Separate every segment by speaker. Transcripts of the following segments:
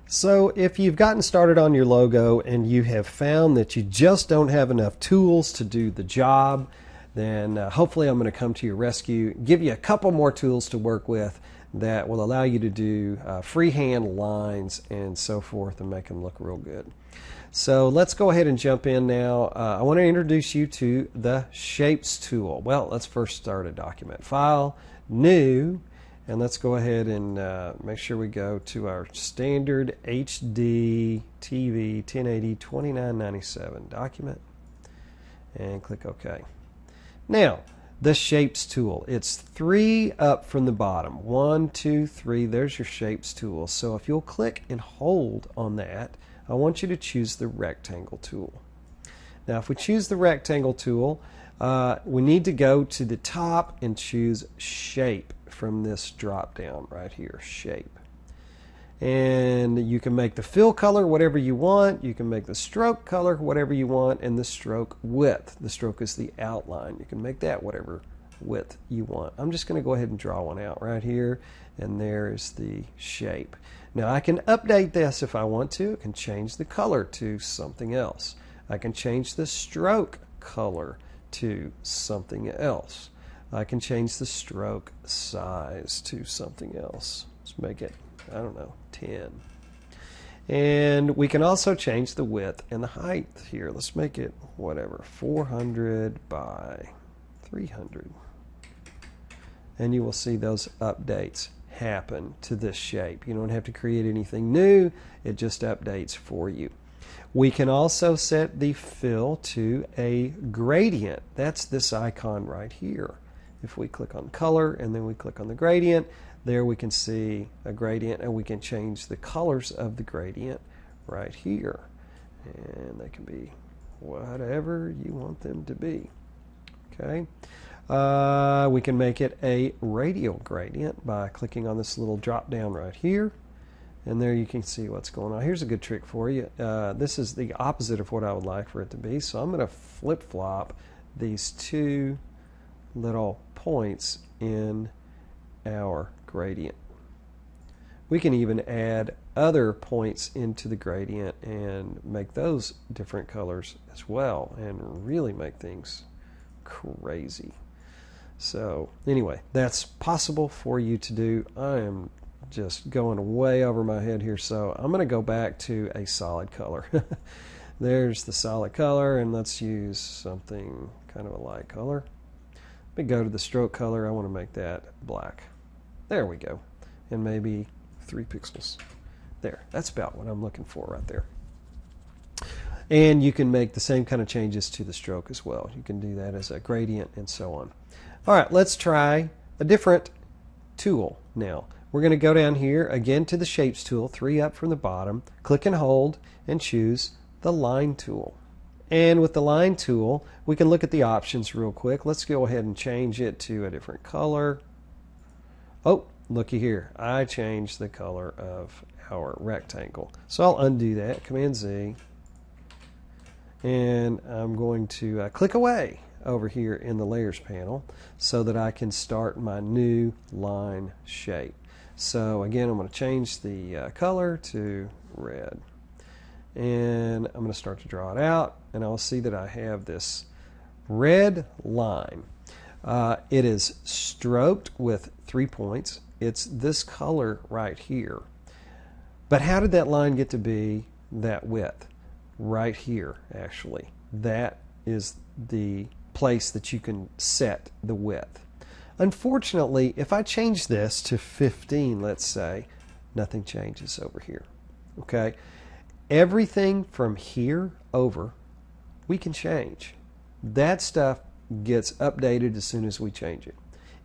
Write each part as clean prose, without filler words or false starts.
Speaker 1: So if you've gotten started on your logo and you have found that you just don't have enough tools to do the job, then hopefully I'm going to come to your rescue, give you a couple more tools to work with that will allow you to do freehand lines and so forth and make them look real good. So let's go ahead and jump in now. I want to introduce you to the Shapes tool. Well, let's first start a document. File, New, and let's go ahead and make sure we go to our standard HD TV 1080 2997 document and click OK. Now, the Shapes tool. It's 3 up from the bottom. 1, 2, 3. There's your Shapes tool. So if you'll click and hold on that, I want you to choose the Rectangle tool. Now, if we choose the Rectangle tool, we need to go to the top and choose Shape from this drop down right here, Shape. And you can make the fill color whatever you want. You can make the stroke color whatever you want, and the stroke width. The stroke is the outline. You can make that whatever width you want. I'm just going to go ahead and draw one out right here, and there's the shape. Now I can update this if I want to. I can change the color to something else. I can change the stroke color to something else. I can change the stroke size to something else. Let's make it, I don't know, 10. And we can also change the width and the height here. Let's make it whatever, 400 by 300. And you will see those updates happen to this shape. You don't have to create anything new. It just updates for you. We can also set the fill to a gradient. That's this icon right here. If we click on color and then we click on the gradient, there we can see a gradient, and we can change the colors of the gradient right here. And they can be whatever you want them to be. Okay. We can make it a radial gradient by clicking on this little drop down right here. And there you can see what's going on. Here's a good trick for you. This is the opposite of what I would like for it to be. So I'm going to flip-flop these two little points in our gradient. We can even add other points into the gradient and make those different colors as well and really make things crazy. So anyway, that's possible for you to do. I am just going way over my head here, so I'm going to go back to a solid color. There's the solid color, and let's use something kind of a light color. Let me go to the stroke color. I want to make that black. There we go. And maybe 3 pixels. There. That's about what I'm looking for right there. And you can make the same kind of changes to the stroke as well. You can do that as a gradient and so on. All right, let's try a different tool now. We're going to go down here again to the Shapes tool, 3 up from the bottom, click and hold, and choose the Line tool. And with the Line tool, we can look at the options real quick. Let's go ahead and change it to a different color. Oh, looky here. I changed the color of our rectangle. So I'll undo that, Command Z. And I'm going to click away over here in the Layers panel so that I can start my new line shape. So again, I'm going to change the color to red. And I'm going to start to draw it out, and I'll see that I have this red line. It is stroked with 3 points. It's this color right here. But how did that line get to be that width? Right here, actually. That is the place that you can set the width. Unfortunately, if I change this to 15, let's say, nothing changes over here. Okay? Everything from here over, we can change. That stuff gets updated as soon as we change it.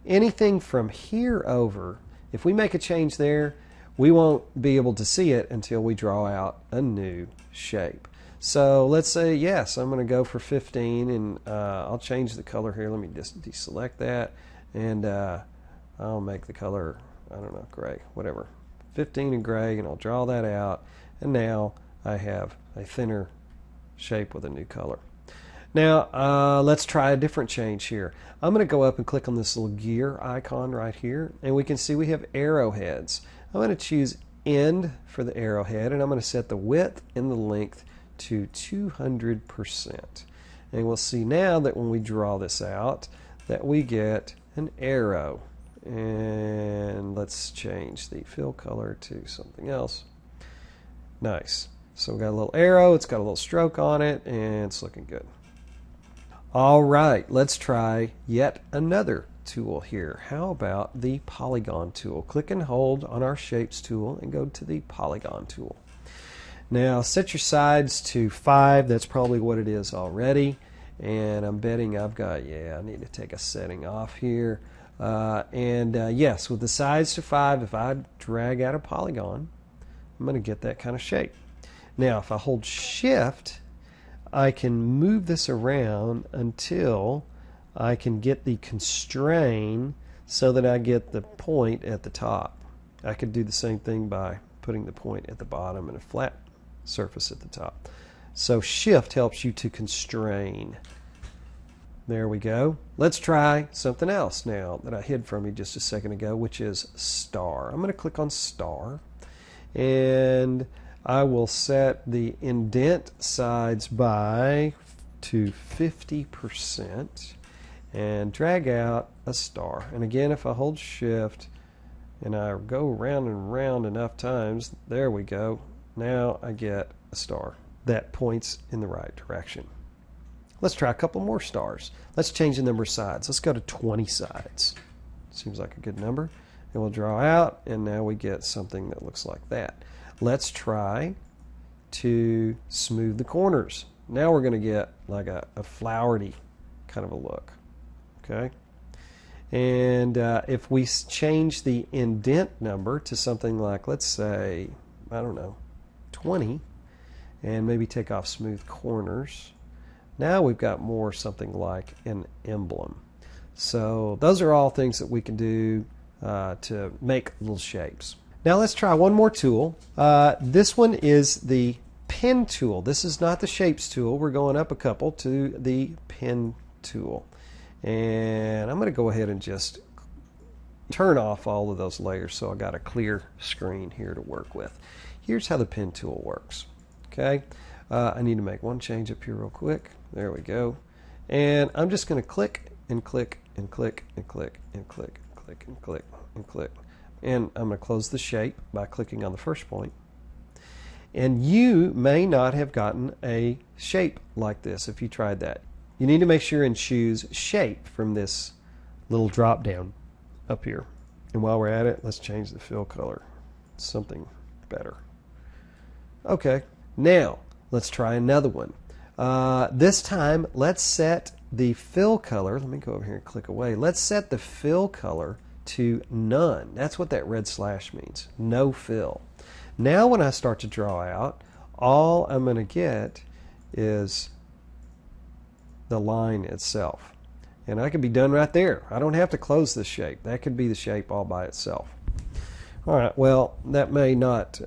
Speaker 1: Anything from here over, if we make a change there, we won't be able to see it until we draw out a new shape. So let's say, yes, I'm going to go for 15, and I'll change the color here. Let me just deselect that, and I'll make the color, I don't know, gray, whatever. 15 in gray, and I'll draw that out, and now I have a thinner shape with a new color. Now, let's try a different change here. I'm going to go up and click on this little gear icon right here, and we can see we have arrowheads. I'm going to choose end for the arrowhead, and I'm going to set the width and the length to 200%. And we'll see now that when we draw this out that we get an arrow. And let's change the fill color to something else. Nice. So we got a little arrow, it's got a little stroke on it, and it's looking good. All right, let's try yet another tool here. How about the polygon tool? Click and hold on our shapes tool and go to the polygon tool. Now set your sides to 5. That's probably what it is already. And I'm betting I've got, I need to take a setting off here. Yes, with the sides to 5, if I drag out a polygon, I'm going to get that kind of shape. Now if I hold shift, I can move this around until I can get the constrain so that I get the point at the top. I could do the same thing by putting the point at the bottom and a flat surface at the top. So shift helps you to constrain. There we go. Let's try something else now that I hid from you just a second ago, which is star. I'm going to click on star, and I will set the indent sides by to 50% and drag out a star. And again, if I hold shift and I go round and round enough times, there we go. Now I get a star that points in the right direction. Let's try a couple more stars. Let's change the number of sides. Let's go to 20 sides. Seems like a good number. And we'll draw out, and now we get something that looks like that. Let's try to smooth the corners. Now we're going to get like a flowery kind of a look. Okay? And if we change the indent number to something like, let's say, I don't know, 20, and maybe take off smooth corners, now we've got more something like an emblem. So those are all things that we can do to make little shapes. Now let's try one more tool. This one is the pen tool. This is not the shapes tool. We're going up a couple to the pen tool. And I'm going to go ahead and just turn off all of those layers so I got a clear screen here to work with. Here's how the pen tool works. Okay, I need to make one change up here real quick. There we go. And I'm just going to click and click and click and click and click and click and click and click. And I'm going to close the shape by clicking on the first point. And you may not have gotten a shape like this if you tried that. You need to make sure and choose shape from this little drop down up here. And while we're at it, let's change the fill color. Something better. Okay, now let's try another one. This time, let's set the fill color. Let me go over here and click away. Let's set the fill color to none. That's what that red slash means. No fill. Now when I start to draw out, all I'm going to get is the line itself. And I could be done right there. I don't have to close this shape. That could be the shape all by itself. All right, well, that may not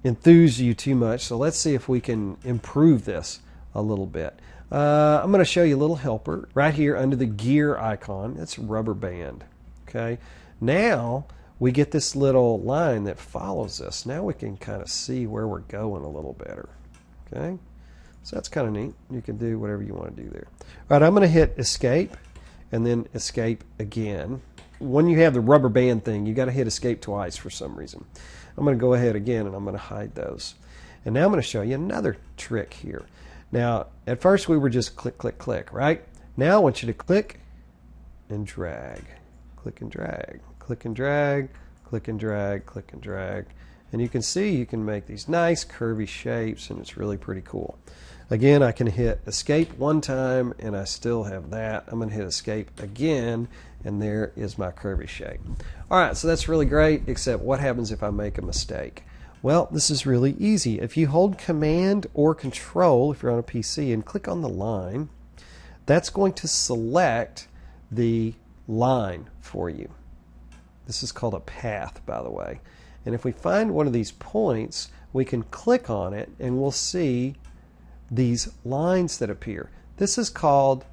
Speaker 1: enthuse you too much, so let's see if we can improve this a little bit. I'm going to show you a little helper right here under the gear icon. It's rubber band. Okay, now we get this little line that follows us. Now we can kind of see where we're going a little better. Okay, so that's kind of neat. You can do whatever you want to do there. All right, I'm going to hit escape and then escape again. When you have the rubber band thing, you got to hit escape twice for some reason. I'm going to go ahead again and I'm going to hide those. And now I'm going to show you another trick here. Now, at first we were just click, click, click, right? Now I want you to click and drag. Click and drag. Click and drag. Click and drag. Click and drag. And you can see you can make these nice curvy shapes, and it's really pretty cool. Again, I can hit escape one time and I still have that. I'm going to hit escape again, and there is my curvy shape. Alright, so that's really great, except what happens if I make a mistake? Well, this is really easy. If you hold Command or Control, if you're on a PC, and click on the line, that's going to select the line for you. This is called a path, by the way. And if we find one of these points, we can click on it and we'll see these lines that appear. This is called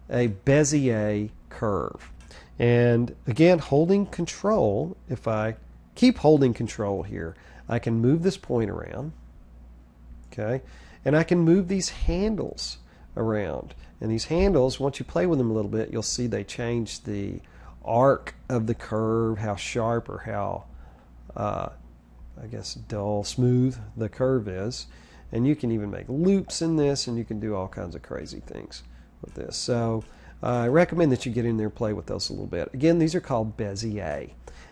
Speaker 1: a Bezier curve. And again, holding Control, if I keep holding Control here, I can move this point around, okay, and I can move these handles around. And these handles, once you play with them a little bit, you'll see they change the arc of the curve, how sharp or how, I guess, dull, smooth the curve is. And you can even make loops in this, and you can do all kinds of crazy things with this. So I recommend that you get in there and play with those a little bit. Again, these are called Bezier.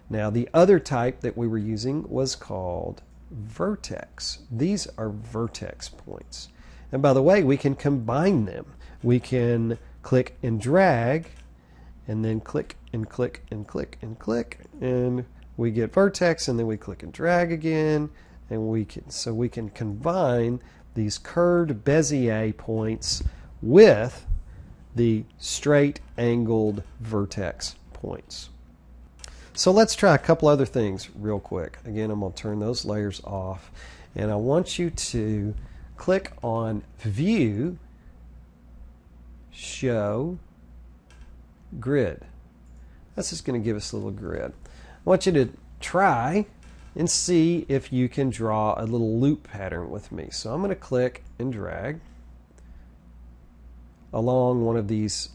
Speaker 1: Now, the other type that we were using was called vertex. These are vertex points. And by the way, we can combine them. We can click and drag, and then click and click and click and click, and we get vertex, and then we click and drag again, and we can combine these curved Bezier points with the straight angled vertex points. So let's try a couple other things real quick. Again, I'm going to turn those layers off, and I want you to click on View, Show, Grid. That's just going to give us a little grid. I want you to try and see if you can draw a little loop pattern with me. So I'm going to click and drag along one of these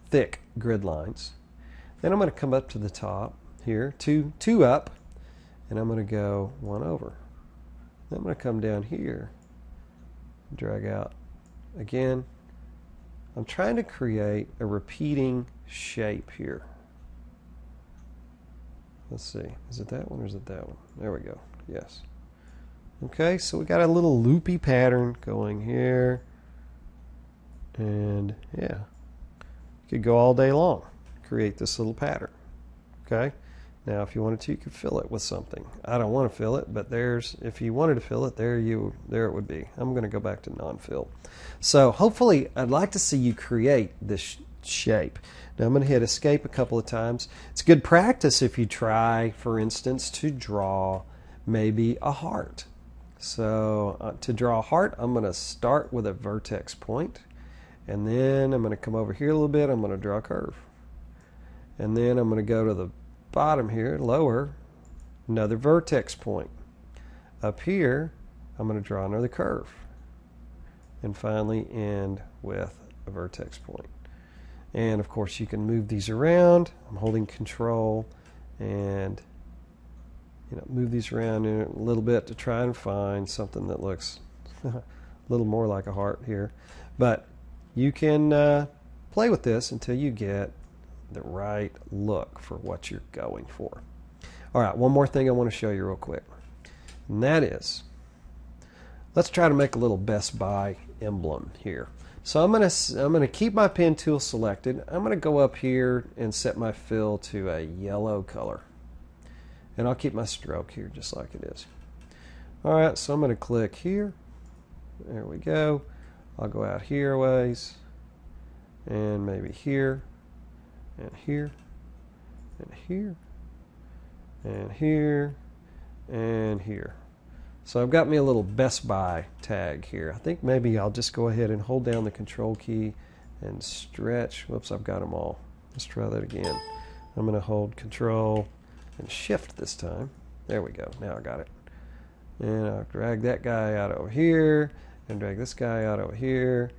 Speaker 1: thick grid lines. Then I'm going to come up to the top here, two up, and I'm going to go one over. Then I'm going to come down here, drag out again. I'm trying to create a repeating shape here. Let's see, is it that one or is it that one? There we go, yes. Okay, so we got a little loopy pattern going here, and yeah, you could go all day long, create this little pattern. Okay, now if you wanted to, you could fill it with something. I don't want to fill it, but if you wanted to fill it, there it would be. I'm going to go back to non-fill. So hopefully, I'd like to see you create this shape. Now I'm going to hit escape a couple of times. It's good practice if you try, for instance, to draw maybe a heart. So to draw a heart, I'm going to start with a vertex point, and then I'm going to come over here a little bit. I'm going to draw a curve, and then I'm going to go to the bottom here, lower, another vertex point. Up here, I'm going to draw another curve, and finally end with a vertex point. And of course, you can move these around. I'm holding Control and move these around in a little bit to try and find something that looks a little more like a heart here. But you can play with this until you get the right look for what you're going for. All right, one more thing I want to show you real quick, and that is, let's try to make a little Best Buy emblem here. So I'm going to keep my pen tool selected. I'm going to go up here and set my fill to a yellow color. And I'll keep my stroke here just like it is. All right, so I'm going to click here. There we go. I'll go out here a ways, and maybe here, and here, and here, and here, and here. So I've got me a little Best Buy tag here. I think maybe I'll just go ahead and hold down the Control key and stretch. Whoops, I've got them all. Let's try that again. I'm going to hold Control and Shift this time. There we go. Now I got it. And I'll drag that guy out over here and drag this guy out over here.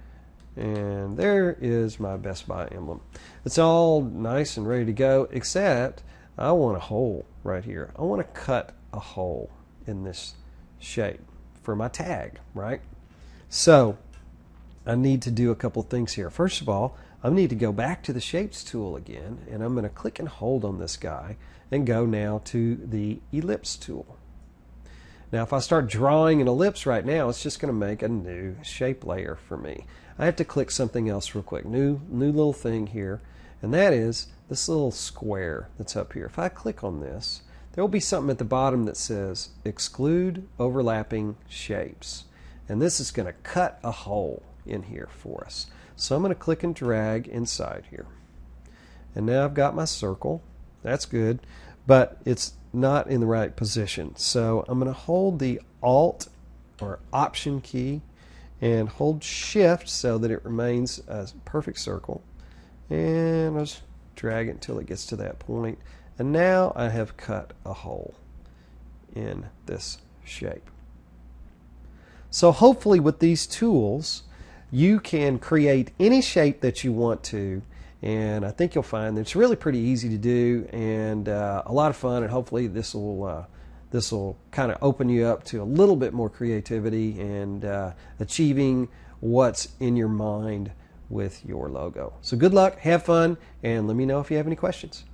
Speaker 1: And there is my Best Buy emblem. It's all nice and ready to go, except I want a hole right here. I want to cut a hole in this shape for my tag, right? So I need to do a couple things here. First of all, I need to go back to the Shapes tool again, and I'm going to click and hold on this guy and go now to the Ellipse tool. Now if I start drawing an ellipse right now, it's just going to make a new shape layer for me. I have to click something else real quick. New little thing here, and that is this little square that's up here. If I click on this, there will be something at the bottom that says Exclude Overlapping Shapes. And this is going to cut a hole in here for us. So I'm going to click and drag inside here. And now I've got my circle. That's good. But it's not in the right position. So I'm going to hold the Alt or Option key and hold Shift so that it remains a perfect circle. And I'll just drag it until it gets to that point. And now I have cut a hole in this shape. So hopefully with these tools, you can create any shape that you want to, and I think you'll find that it's really pretty easy to do and a lot of fun, and hopefully this will kind of open you up to a little bit more creativity and achieving what's in your mind with your logo. So good luck, have fun, and let me know if you have any questions.